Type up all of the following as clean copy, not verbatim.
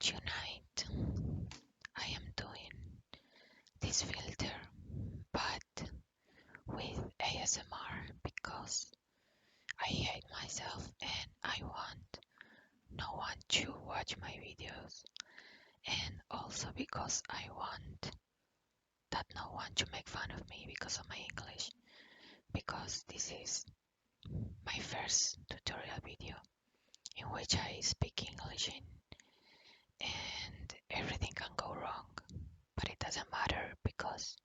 Tonight I am doing this filter but with ASMR because I hate myself and I want no one to watch my videos, and also because I want that no one to make fun of me because of my English, because this is my first tutorial video in which I speak English in, and everything can go wrong, but it doesn't matter because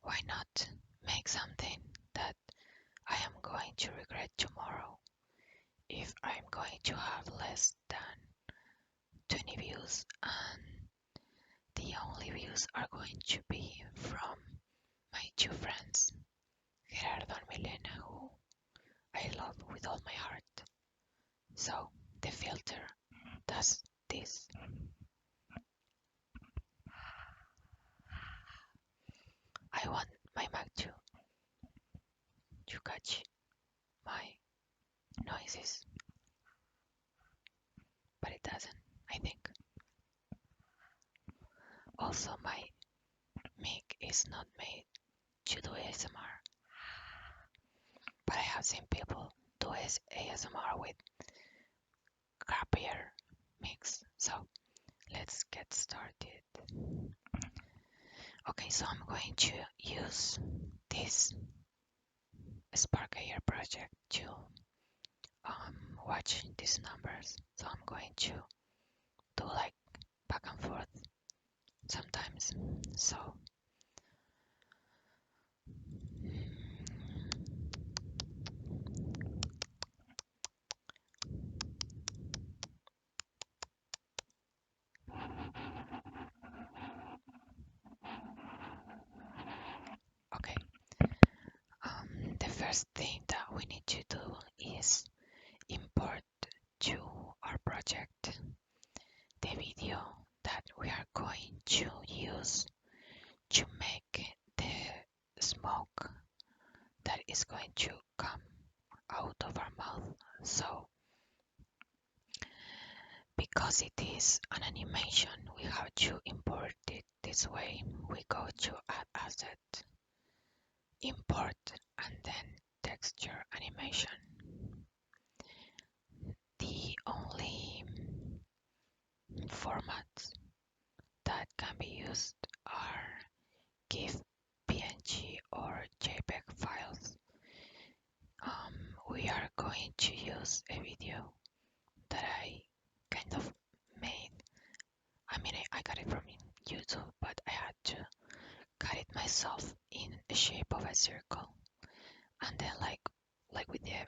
why not make something that I am going to regret tomorrow if I'm going to have less than 20 views, and the only views are going to be from my two friends, Gerardo and Milena, who I love with all my heart. So the filter does this. I want my Mac to catch my noises, but it doesn't, I think. Also, my mic is not made to do ASMR, but I have seen people do ASMR with crappier mix. So let's get started. Okay, so I'm going to use this Spark Air project to watch these numbers. So I'm going to do like back and forth sometimes. So okay, the first thing that we need to do is import to our project the video that we are going to use to make the smoke that is going to come out of our mouth. So because it is an animation, we have to import it this way. We go to add asset, import, and then texture animation. The only formats that can be used are GIF, PNG, or JPEG files. We are going to use a video that I kind of made. I mean, I got it from YouTube, but I had to cut it myself in the shape of a circle, and then like with the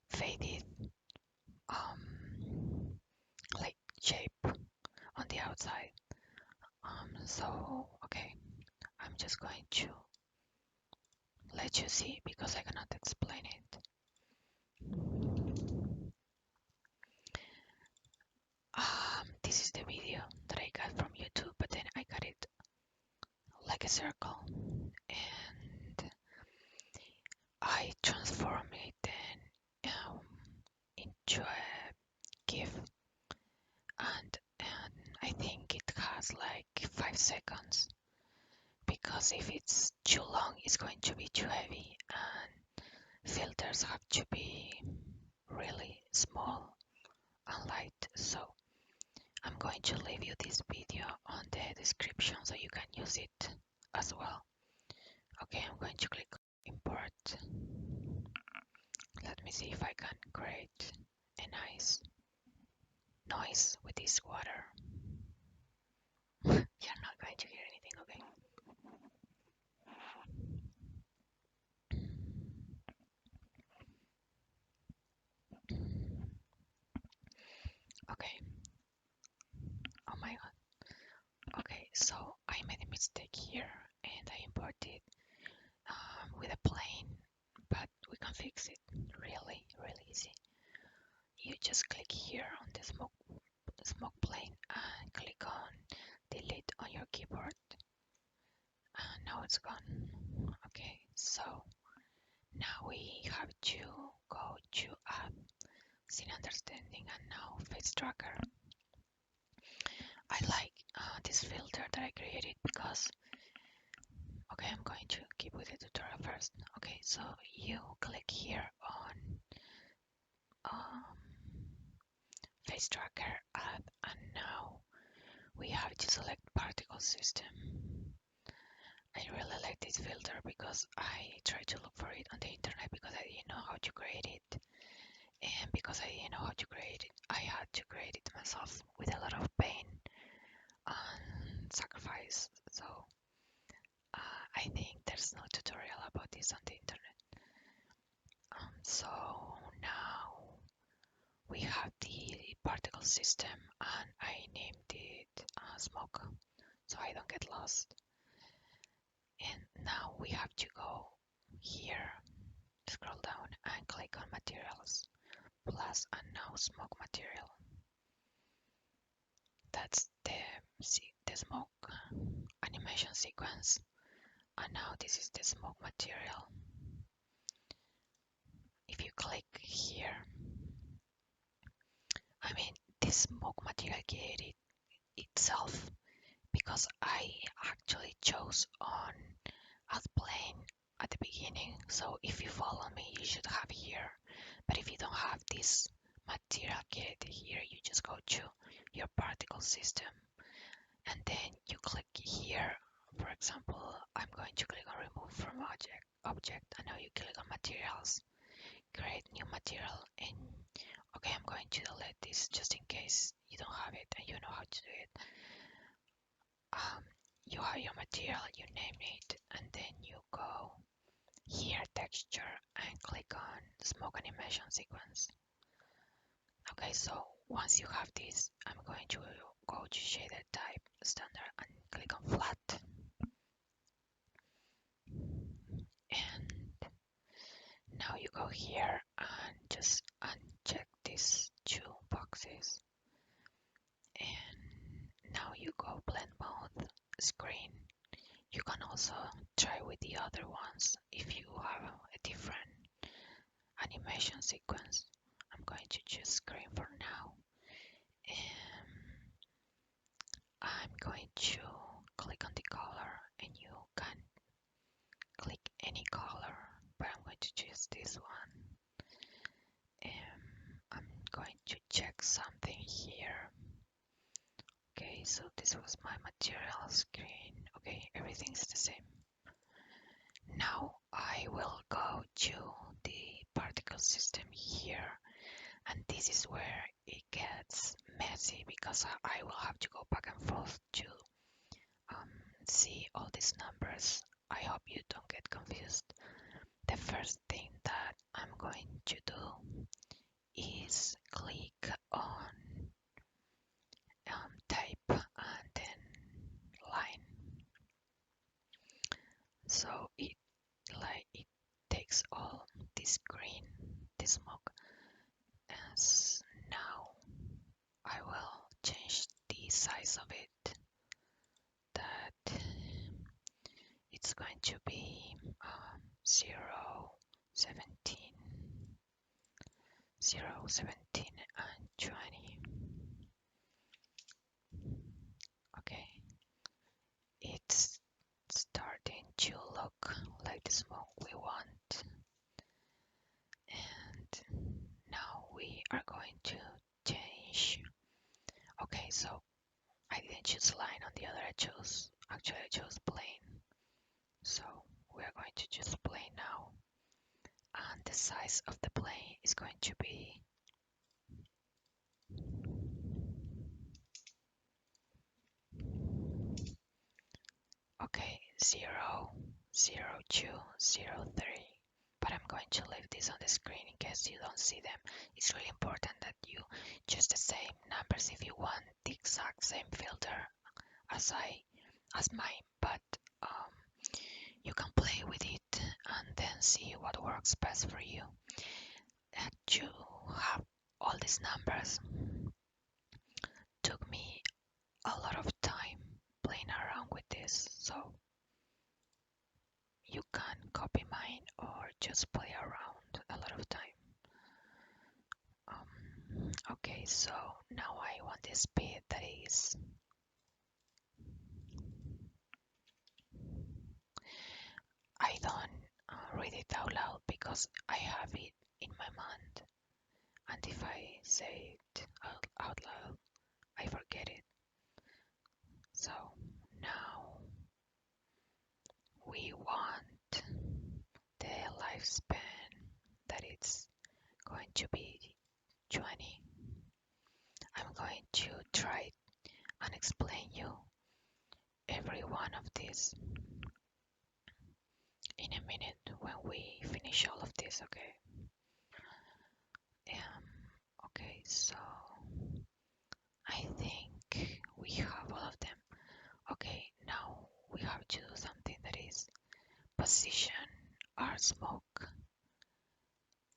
faded like shape on the outside. So okay, I'm just going to let you see because I cannot explain it. This is the video that I got from YouTube, but then I got it like a circle, and I transform it then into a GIF, and I think it has like 5 seconds because if it's too long, it's going to be too heavy, and filters have to be really small and light. So I'm going to leave you this video on the description so you can use it as well. Okay, I'm going to click import. Let me see if I can create a nice noise with this water. You're not going to hear anything, okay? Okay. Oh my god. Okay, so I made a mistake here and I imported with a plane, but we can fix it really, really easy. You just click here on the smoke plane and click on delete on your keyboard, and now it's gone. Okay, so now we have to go to add scene understanding and now face tracker. I like this filter that I created because, okay, I'm going to keep with the tutorial first. Okay, so you click here on um, face tracker add, and now we have to select particle system. I really like this filter because I tried to look for it on the internet because I didn't know how to create it. And because I didn't know how to create it, I had to create it myself with a lot of pain and sacrifice. So I think there's no tutorial about this on the internet. So now we have the particle system and I named it smoke so I don't get lost. And now we have to go here, scroll down and click on materials, plus and now smoke material. That's the smoke animation sequence, and now this is the smoke material. If you click here, I mean this smoke material created itself because I actually chose on as plane at the beginning. So if you follow me, you should have here. But if you don't have this material created here, you just go to your particle system and then you click here. For example, I'm going to click on remove from object and now you click on materials, create new material, and okay, I'm going to delete this just in case you don't have it and you know how to do it. You have your material, you name it, and then you go here texture and click on smoke animation sequence. Okay, so once you have this, I'm going to go to shader type standard and click on flat. And now you go here and just uncheck these two boxes. And now you go blend mode screen. You can also try with the other ones if you have a different animation sequence. I'm going to choose screen for now. And I'm going to click on the color and you can click any color, but I'm going to choose this one. And I'm going to check something here. Okay, so this was my material screen. Okay, everything's the same. Now I will go to the particle system here, and this is where it gets messy because I will have to go back and forth to see all these numbers. I hope you don't get confused. The first thing that I'm going to do is click on type and then line. So it takes all this green, this smoke. As now I will change the size of it. That it's going to be 0, 17, 0, 17 and 20. Okay, it's starting to look like the smoke we want. And now we are going to change. Okay, so I didn't choose line on the other, I chose plane. So we are going to choose plane now. And the size of the plane is going to be okay, 0, 0, 2, 0, 3. But I'm going to leave this on the screen in case you don't see them. It's really important that you choose the same numbers if you want the exact same filter as mine, but you can play with it and then see what works best for you. And to have all these numbers took me a lot of time playing around with this, so you can copy mine or just play around a lot of time. Okay, so now I want the speed that is read it out loud because I have it in my mind, and if I say it out loud, I forget it. So now we want the lifespan that it's going to be 20. I'm going to try and explain you every one of these in a minute when we finish all of this, okay? Okay, so I think we have all of them. Okay, now we have to do something that is position our smoke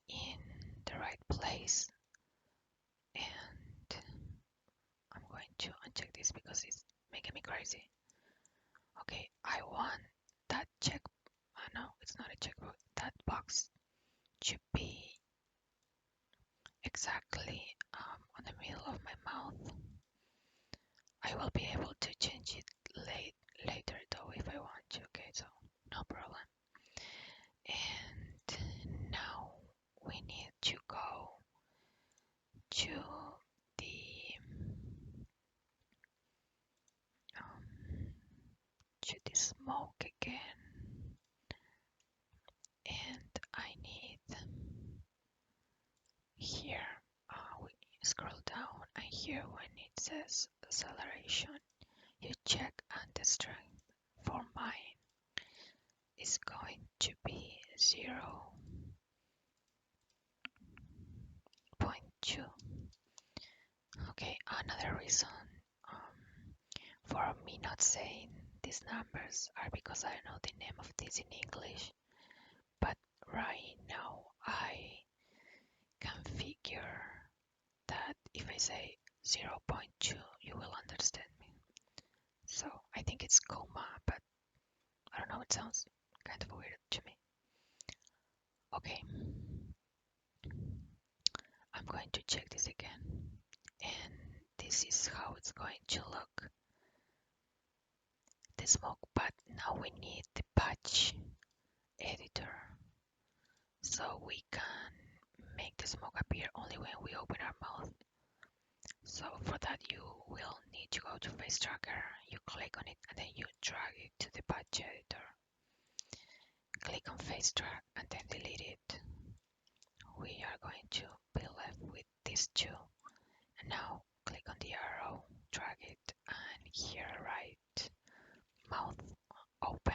in the right place, and I'm going to uncheck this because it's making me crazy. Okay, I want that check. No, it's not a checkbox. That box should be exactly on the middle of my mouth. I will be able to change it later though if I want to. Okay, so no problem. And now we need to go to the um, to the smoke again, and I need here. We scroll down, and here when it says acceleration, you check, and the strength for mine is going to be 0.2. Okay, another reason for me not saying these numbers are because I don't know the name of this in English, but right now I can figure that if I say 0.2, you will understand me. So I think it's comma, but I don't know, it sounds kind of weird to me. Okay, I'm going to check this again, and this is how it's going to look, the smoke, but now we need the patch editor so we can make the smoke appear only when we open our mouth. So for that you will need to go to face tracker, you click on it, and then you drag it to the patch editor. Click on face track and then delete it. We are going to be left with these two. And now click on the arrow, drag it, and here write mouth open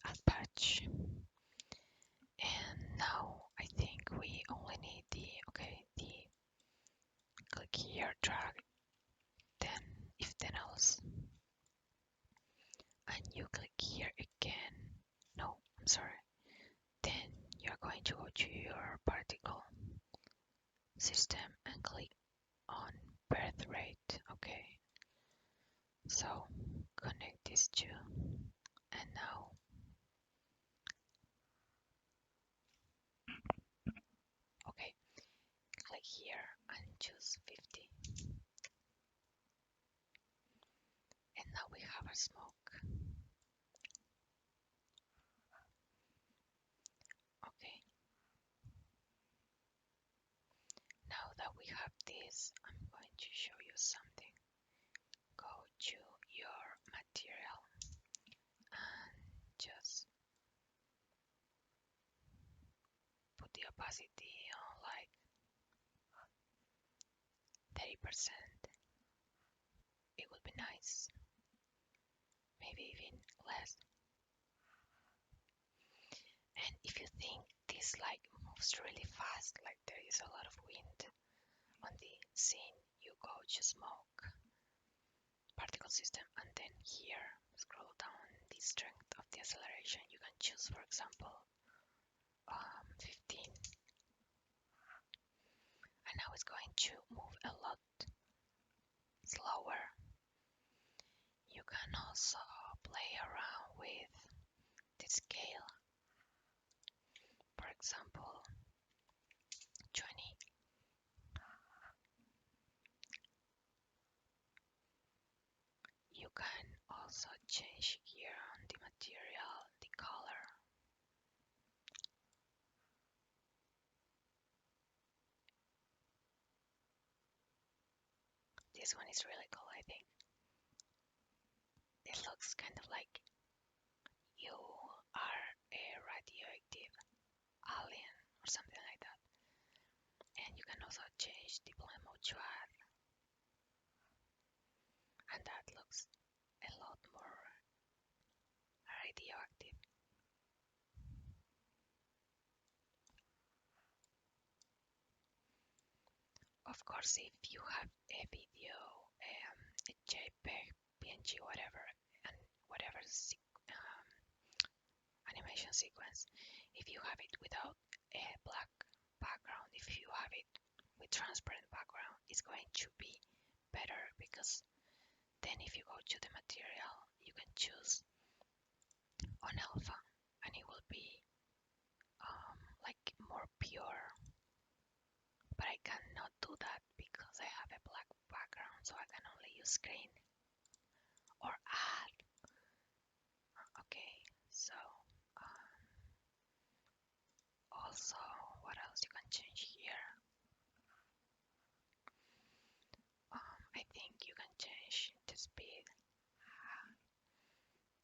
as patch. And now I think we only need the click here, drag, then if then else, and you click here again. No, I'm sorry. Then you're going to go to your particle system and click on birth rate. Okay, so connect these two, and now okay, click here and choose 50, and now we have a smoke. Okay, now that we have this, I'm going to show you something. Go to your material and just put the opacity on like 30%. It would be nice, maybe even less. And if you think this like moves really fast, like there is a lot of wind on the scene, you go to smoke particle system, and then here scroll down the strength of the acceleration. You can choose, for example, 15, and now it's going to move a lot slower. You can also play around with the scale, for example 20. You can also change here on the material the color. this one is really cool, I think. It looks kind of like you are a radioactive alien or something like that. And you can also change the blend mode to add, and that looks a lot more radioactive. Of course, if you have a video, a JPEG, PNG, whatever, and whatever animation sequence, if you have it without a black background, if you have it with transparent background, it's going to be better, because then if you go to the material, you can choose on alpha, and it will be like more pure. But I cannot do that because I have a black background, so I can only use screen or add. Okay, so also, what else you can change here? I think you can change the speed,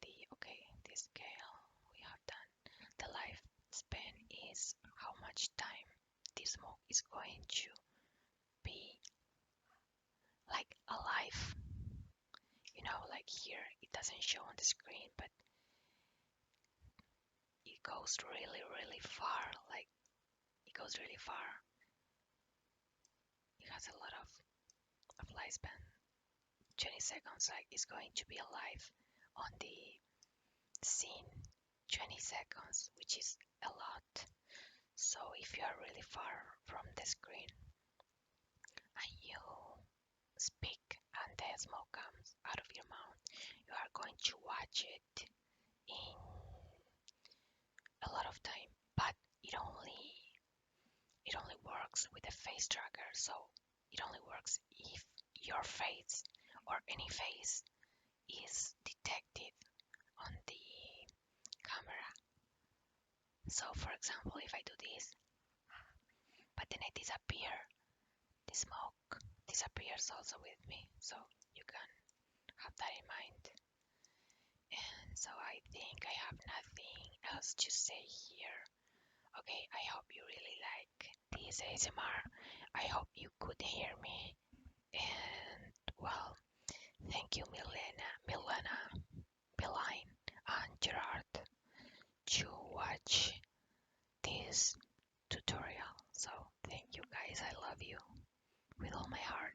the scale we have done. The lifespan is how much time this smoke is going to be like alive. You know, like here it doesn't show on the screen, but it goes really, really far. Like it goes really far. It has a lot of lifespan. 20 seconds, like it's going to be alive on the scene. 20 seconds, which is a lot. So if you are really far from the screen and you speak and the smoke comes out of your mouth, you are going to watch it in a lot of time. But it only works with a face tracker, so it only works if your face or any face is detected on the camera. So for example, if I do this, but then I disappear, the smoke disappears also with me. So you can have that in mind. And so I think I have nothing else to say here. Okay, I hope you really like this ASMR. I hope you could hear me. And well, thank you Milena, Beline, and Gerard to watch this tutorial. So thank you guys, I love you with all my heart.